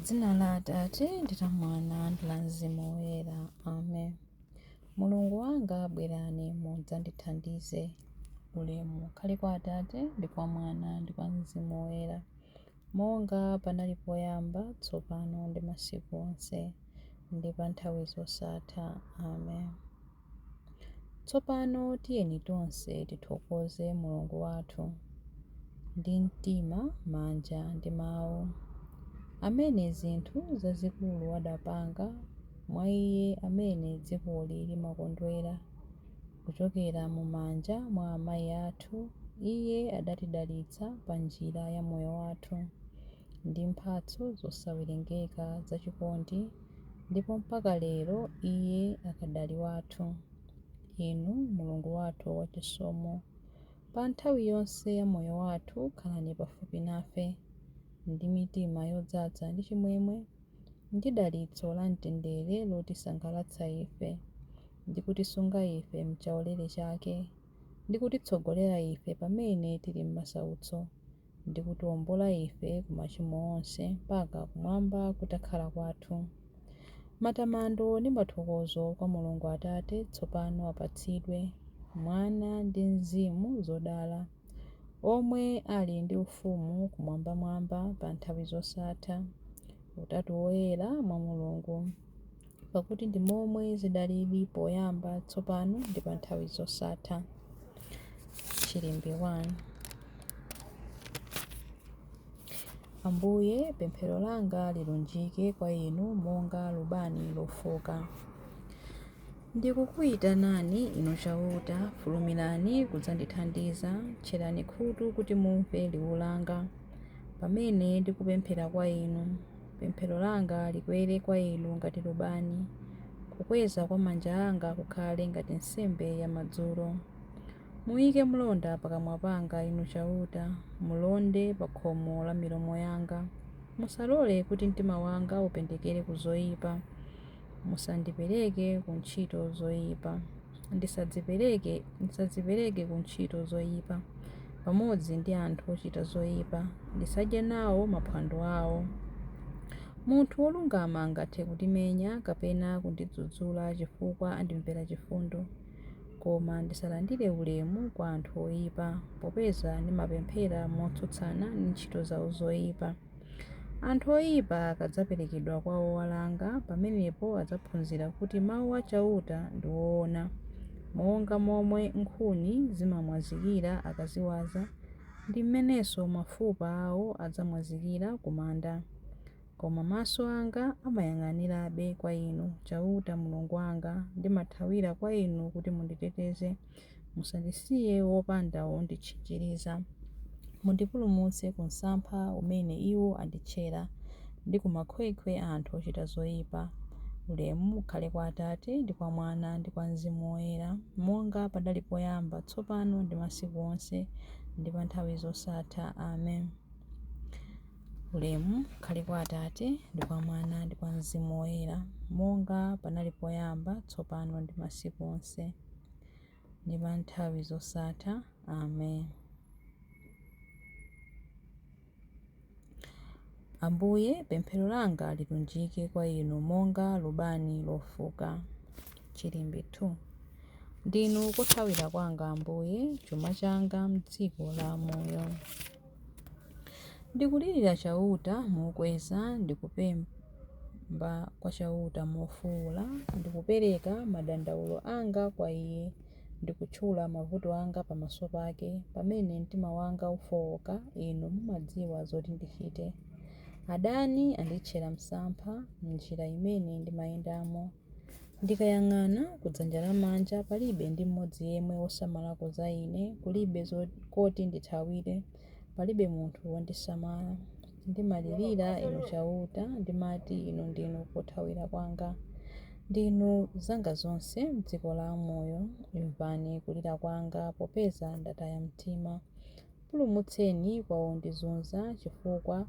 M'dzina la Atate ndi la Mwana ndi la Mzimu Woyera. Amen. Mulungu wanga bwerani mudzandithandize. Ulemu ukhale kwa Atate ndi kwa Mwana ndi kwa Mzimu Woyera, monga panali poyamba, tsopano ndi masiku onse ndi pa nthawi zosatha. Amen. Tsopano tiyeni tonse tithokoze Mulungu wathu ndi mtima, manja ndi mawu, amene zinthu zazikulu adapanga mwa Iye amene dzikoli limakondwera. Kuchokera mu manja mwa amayi athu, Iye adatidalitsa pa njira ya moyo wathu ndi mphatso zosawerengeka zachikondi, ndipo mpaka lero Iye akadali wathu. Inu Mulungu wathu wachisomo, pa nthawi yonse ya moyo wathu khalani pafupi nafe ndi mitima yodzaza ndi chimwemwe ndi dalitso la mtendere lotisangalatsa ife ndi kutisunga ife mchaulere chake ndi kutitsogolera ife pamene tili m'masautso ndi kutiwombola ife ku machimo onse mpaka kumwamba kutakhala kwathu. Matamando ndi mathokozo kwa Mulungu Atate tsopano apatsidwe Mwana ndi Mzimu zodala, omwe ali ndi ufumu kumwambamwamba pa nthawi zosatha. Utatu Woyera mwa Mulungu, pakuti ndi momwe zidalili poyamba, tsopano ndi pa nthawi zosatha. Chilimbi 1. Ambuye, pemphero langa lilunjike kwa Inu monga lubani lofoka. Ndikukuyitanani Inu chauta, fulumirani kudzandithandiza. Tcherani khutu kuti mumve liwu langa pamene ndikupemphera kwa Inu. Pemphero langa likwere kwa Inu ngati lubani, kukweza kwa manja anga kukhale ngati nsembe ya madzulo. Muyike mlonda pakamwa panga Inu chauta, mulonde pa khomo la milomo yanga. Musalole kuti mtima wanga upendekere ku zoyipa. Musandipereke ku ntchito zoyipa. Ndisadzipereke ku ntchito zoyipa pamodzi ndi anthu ochita zoyipa. Ndisadye nawo maphwando awo. Munthu wolungama angathe kundimenya kapena kundidzudzula chifukwa andimvera chifundo, koma ndisalandire ulemu kwa anthu oyipa, popeza ndimapemphera motsutsana ndi ntchito zawo zoyipa. Anthu oyipa akadzaperekedwa kwa owalanga, pamenepo adzaphunzira kuti mawu achauta ndi woona. Monga momwe nkhuni zimamwazikira akaziwaza, ndi mmenenso mafupa awo adzamwazikira ku manda. Koma maso anga amayang'anirabe kwa Inu chauta Mulungu wanga, ndimathawira kwa Inu kuti munditeteze. Musandisiye wopanda wonditchinjiriza. Mundipulumutse ku msampha umene iwo anditchera ndi ku makhwekhwe a anthu ochita zoyipa. Ulemu ukhale kwa Atate ndi kwa Mwana ndi kwa Mzimu Woyera, monga padali poyamba, tsopano ndi masiku onse ndi pa nthawi zosatha. Amen. Ulemu ukhale kwa Atate ndi kwa Mwana ndi kwa Mzimu Woyera, monga panali poyamba, tsopano ndi masiku onse ndi pa nthawi zosatha. Amen. Ambuye, pemphero langa lilunjike kwa Inu monga lubani lofuka. Chilimbi 2. Ndinu kothawira kwanga Ambuye, chuma changa m'dziko la moyo. Ndikulirira chauta mokweza, ndikupempha kwa chauta mofuwula, ndikupereka madandaulo anga kwa Iye, ndikutchula mavuto anga pamaso pake. Pamene mtima wanga ufowoka, Inu mumadziwa zoti ndichite. Adani anditchera msampha m'njira imene ndimayendamo. Ndikayang'ana kudzanja lamanja, palibe ndi mmodzi yemwe wosamalako za ine, kulibe koti ndithawire, palibe munthu wondisamala. Ndimalirira Inu chauta, ndimati Inu ndinu kothawira kwanga. Ndinu zanga zonse m'dziko la amoyo. Imvani kulira kwanga, popeza ndataya mtima. Pulumutseni kwa ondizunza, chifukwa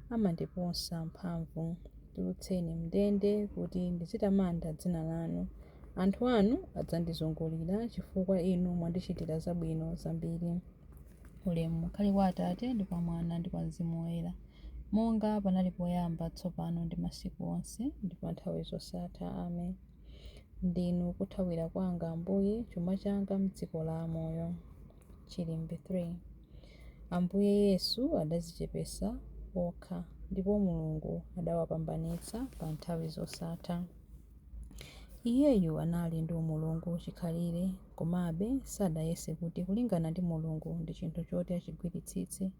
amandiposa mphamvu. Tulutseni mndende kuti ndizitamanda dzina lanu. Anthu anu adzandizungulira, chifukwa Inu mwandichitira zabwino zambiri. Ulemu ukhale kwa Atate ndi kwa Mwana ndi kwa Mzimu Woyera, monga panali poyamba, tsopano ndi masiku onse, ndi pa nthawi zosatha. Amen. Ndinu kuthawira kwanga Ambuye, chuma changa m'dziko la amoyo. Chilimbe 3. Ambuye Yesu adadzichepetsa okha, ndipo Mulungu adawapambanitsa pa nthawi zosatha. Iyeyu anali ndi umulungu chikhalire, komabe sadayese kuti kulingana ndi Mulungu ndi chinthu choti achigwiritsitse,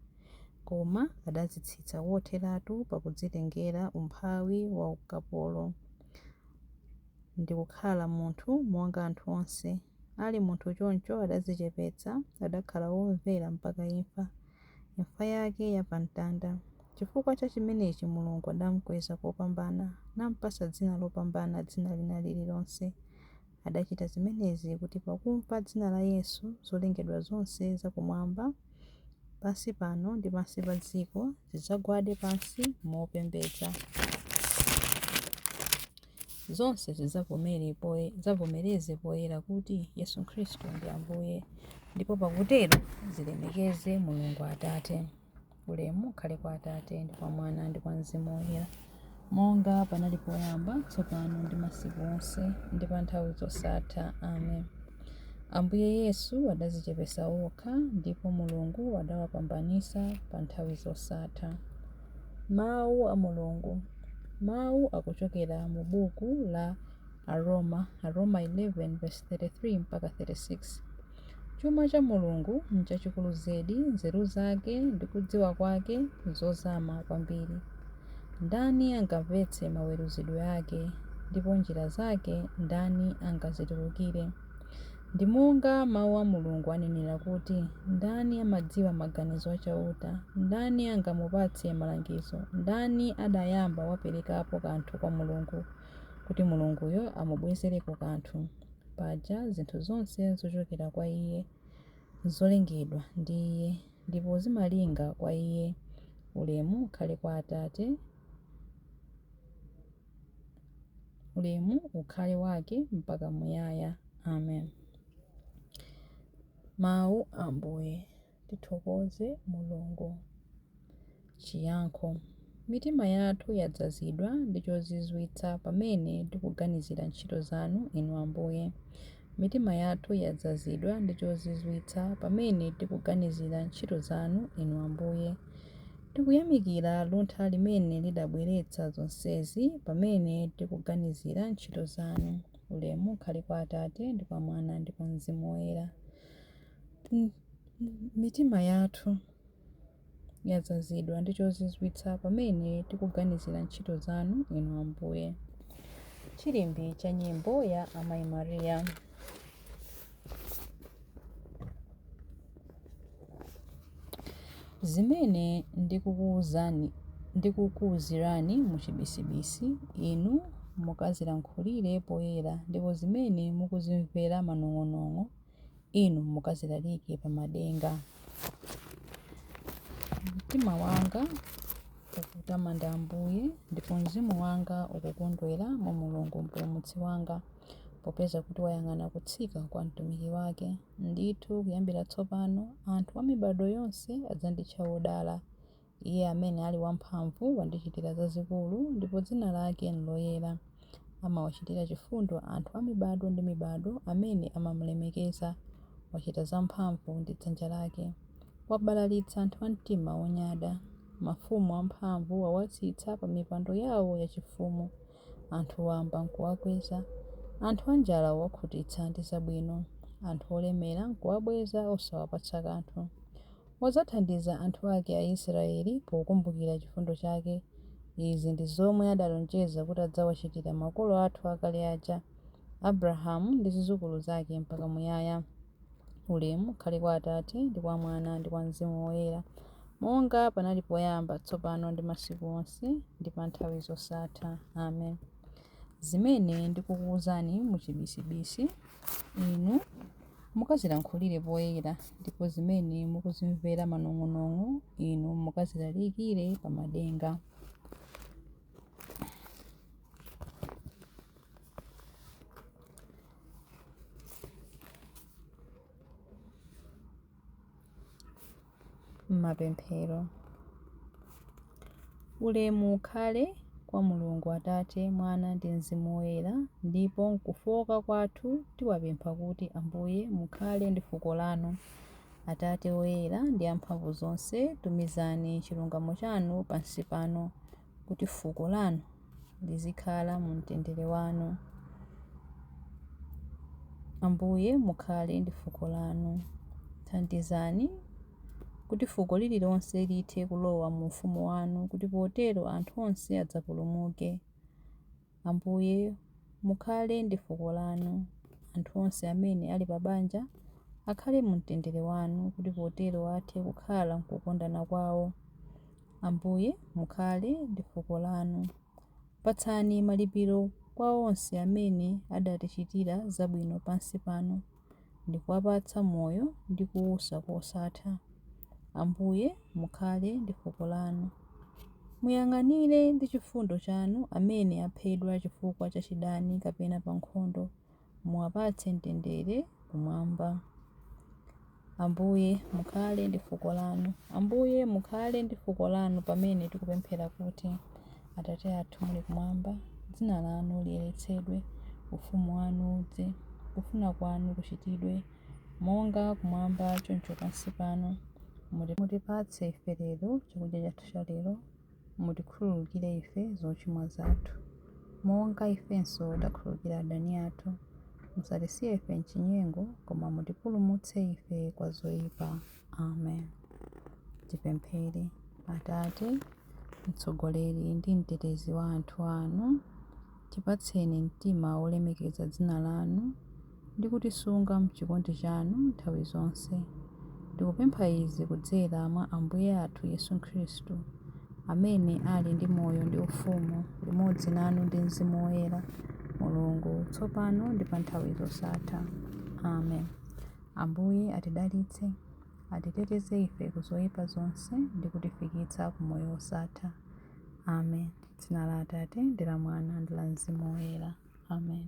koma adadzitsitsa wotheratu pakudzitengera umphawi wa ukapolo ndi kukhala munthu monga anthu onse. Ali munthu choncho adadzichepetsa, adakhala womvera mpaka imfa yake yapamtanda. Chifukwa cha chimenechi Mulungu adamukweza kopambana, namupatsa dzina lopambana dzina lina lililonse. Adachita zimenezi kuti pakumva dzina la Yesu zolengedwa zonse zakumwamba, pansi pano ndi pansi pa dziko zidzagwade pansi mopembedza. Zonse zavomereze poyera kuti Yesu Khristu ndi Ambuye, ndipo pakutero zilemekeze Mulungu Atate. Ulemu ukhale kwa Atate ndi kwa Mwana ndi kwa Mzimu Woyera, monga panali poyamba, tsopano ndi masiku onse, ndi pa nthawi zosatha. Amen. Ambuye Yesu adadzichepetsa okha, ndipo Mulungu adawapambanitsa pa nthawi zosatha. Mawu a Mulungu. Mawu akuchokera mu buku la Aroma 11:33 mpaka 36. Chuma cha Mulungu nchachikulu zedi, nzeru zake ndi kudziwa kwake zozama kwambiri. Ndani angamvetse maweruzidwe ake, ndipo njira zake ndani angazitulukire? Ndi monga mawu a Mulungu anenera kuti, ndani amadziwa maganizo achauta? Ndani angamupatse malangizo? Ndani adayamba waperekapo kanthu kwa Mulungu, kuti Mulunguyo amubwezereko kanthu? Paja zinthu zonse zochokera kwa Iye, zolengedwa ndi Iye, ndipo zimalinga kwa Iye. Ulemu ukhale kwa Atate, ulemu ukhale wake mpaka muyaya. Amen. Mawu a Ambuye. Tithokoze Mulungu. Chiyankho. Mitima yathu yadzazidwa ndi chozizwitsa pamene tikuganizira ntchito zanu, Inu Ambuye. Mitima yathu yadzazidwa ndi chozizwitsa pamene tikuganizira ntchito zanu, Inu Ambuye. Tikuyamikira luntha limene lidabweretsa zonsezi pamene tikuganizira ntchito zanu. Ulemu ukhale kwa Atate ndi kwa Mwana ndi kwa Mzimu Woyera. Mitima yathu yadzazidwa ndi chozizwitsa pamene tikuganizira ntchito zanu, Inu Ambuye. Chilimbi cha nyimbo ya Amayi Mariya. Zimene ndikukuwuzirani muchibisibisi, inu mukazilankhulire poyera, ndipo zimene mukuzimvera manong'onong'o, inu mukazilalike pa madenga. Mtima wanga ukutamanda Ambuye, ndipo mzimu wanga ukukondwera mwa Mulungu mpulumutsi wanga, popeza kuti wayang'ana kutsika kwa mtumiki wake. Ndithu kuyambira tsopano anthu a mibado yonse adzanditcha wodala. Iye amene ali wamphamvu wandichitira zazikulu, ndipo dzina lake ndiloyera. Amawachitira chifundo anthu a mibado ndi mibado amene amamulemekeza. Wachita zamphamvu ndi dzanja lake. Wabalalitsa anthu a mtima wonyada. Mafumu amphamvu wawatsitsa pa mipando yawo yachifumu. Anthu wamba nkuwakweza. Anthu anjala wakhutitsa ndi zabwino. Anthu olemera nkuwabweza osawapatsa kanthu. Wadzathandiza anthu ake a Israeli pokumbukira chifundo chake. Izi ndi zomwe adalonjeza kuti adzawachitira makolo athu akale aja, Abrahamu ndi zidzukulu zake mpaka muyaya. Ulemu ukhale kwa Atate ndi kwa Mwana ndi kwa Mzimu Woyera, monga panali poyamba, tsopano ndi masiku onse, ndi pa nthawi zosatha. Amen. Zimene ndikukuwuzani muchibisibisi, inu mukazilankhulire poyera, ndipo zimene mukuzimvera manong'onong'o, inu mukazilalikire pa madenga. Mapemphero. Ulemu ukhale kwa Mulungu Atate, Mwana ndi Mzimu Woyera, ndipo nkufoka kwathu tiwapempha kuti Ambuye mukhale ndi fuko lanu. Atate woyera ndi amphamvu zonse, tumizani chilungamo chanu pansi pano kuti fuko lanu lizikhala mu mtendere wanu. Ambuye mukhale ndi fuko lanu. Thandizani kuti fuko lililonse lithe kulowa mu ufumu wanu, kuti potero anthu onse adzapulumuke. Ambuye mukhale ndi fuko lanu. Anthu onse amene ali pabanja akhale mu mtendere wanu, kuti potero athe kukhala mkukondana kwawo. Ambuye mukhale ndi fuko lanu. Patsani malipiro kwa onse amene adatichitira zabwino pansi pano, ndi kuwapatsa moyo ndi kuwusa kosatha. Ambuye mukhale ndi fuko lanu. Muyang'anire ndi chifundo chanu amene aphedwa chifukwa cha chidani kapena pa nkhondo, muwapatse mtendere kumwamba. Ambuye mukhale ndi fuko lanu. Ambuye mukhale ndi fuko lanu pamene tikupemphera kuti Atate athu muli kumwamba, dzina lanu liyeretsedwe, ufumu wanu udze, kufuna kwanu kuchitidwe monga kumwamba choncho pansi pano. Mutipatse ife lero chakudya chathu cha lero. Mutikhululukire ife zochimwa zathu, monga ifenso takhululukira adani athu. Musatisiye ife mchinyengo, koma mutipulumutse ife kwa zoyipa. Amen. Tipemphere. Atate, mtsogoleri ndi mtetezi wa anthu anu, tipatseni mtima wolemekeza dzina lanu ndi kutisunga mchikondi chanu nthawi zonse. Ndikupempha izi kudzera mwa Ambuye athu Yesu Khristu, amene ali ndi moyo ndi ufumu limodzi nanu ndi Mzimu Woyera, Mulungu tsopano ndi pa nthawi zosatha. Amen. Ambuye atidalitse, atiteteze ife ku zoyipa zonse ndi kutifikitsa ku moyo wosatha. Amen. Dzina la Atate ndi la Mwana ndi la Mzimu Woyera. Amen.